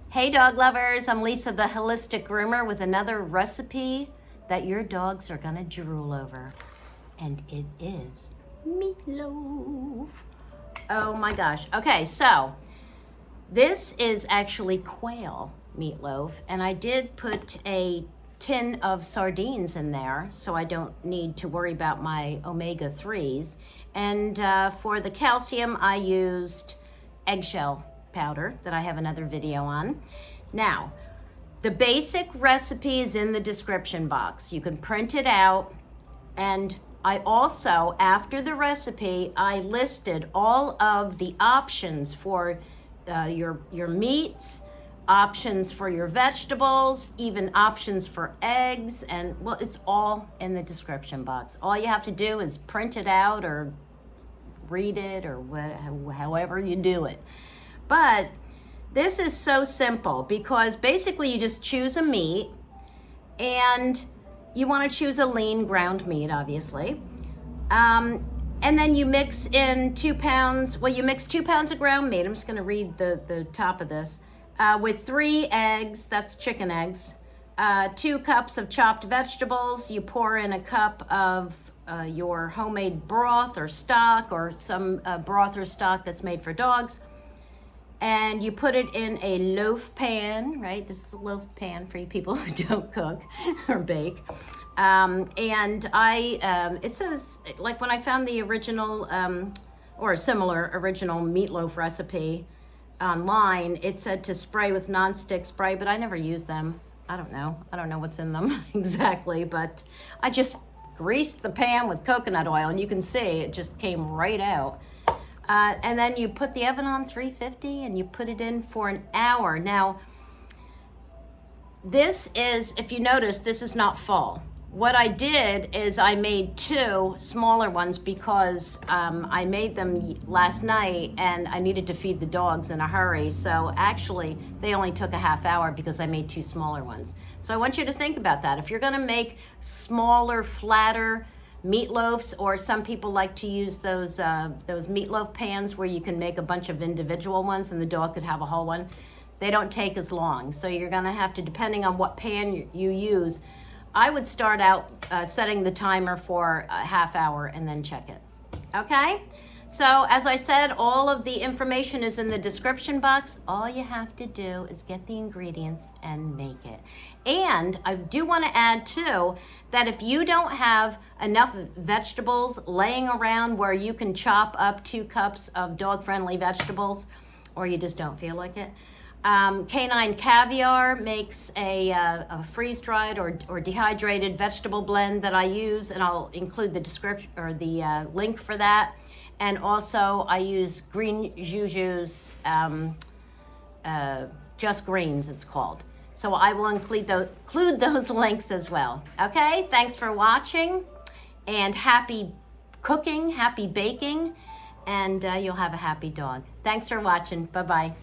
Hey dog lovers, I'm Lisa the Holistic Groomer with another recipe that your dogs are gonna drool over. And it is meatloaf. Oh my gosh. Okay, so this is actually quail meatloaf, and I did put a tin of sardines in there so I don't need to worry about my omega-3s. And for the calcium, I used eggshell powder that I have another video on. Now, the basic recipe is in the description box. You can print it out, and I also, after the recipe, I listed all of the options for your meats, options for your vegetables, even options for eggs, and well, it's all in the description box. All you have to do is print it out or read it or however you do it. But this is so simple because basically you just choose a meat, and you want to choose a lean ground meat, obviously. And then you mix in 2 pounds, well, you mix 2 pounds of ground meat. I'm just going to read the top of this. With 3 eggs, that's chicken eggs, 2 cups of chopped vegetables. You pour in a cup of your homemade broth or stock, or some broth or stock that's made for dogs. And you put it in a loaf pan, right? This is a loaf pan for you people who don't cook or bake. And it says, like when I found the original or a similar original meatloaf recipe online, it said to spray with nonstick spray, but I never use them. I don't know what's in them exactly, but I just greased the pan with coconut oil, and you can see it just came right out. And then you put the oven on 350 and you put it in for an hour. Now, this is, if you notice, this is not full. What I did is I made 2 smaller ones because I made them last night and I needed to feed the dogs in a hurry. So actually, they only took a half hour because I made 2 smaller ones. So I want you to think about that. If you're gonna make smaller, flatter meatloafs, or some people like to use those meatloaf pans where you can make a bunch of individual ones and the dog could have a whole one, they don't take as long. So you're gonna have to, depending on what pan you use, I would start out setting the timer for a half hour and then check it. Okay? So as I said, all of the information is in the description box. All you have to do is get the ingredients and make it. And I do want to add too, that if you don't have enough vegetables laying around where you can chop up 2 cups of dog-friendly vegetables, or you just don't feel like it, Canine Caviar makes a freeze-dried or dehydrated vegetable blend that I use, and I'll include the description or the link for that. And also I use Green Juju's Just Greens, it's called. So I will include those links as well. Okay, thanks for watching, and happy cooking, happy baking, and you'll have a happy dog. Thanks for watching. Bye-bye.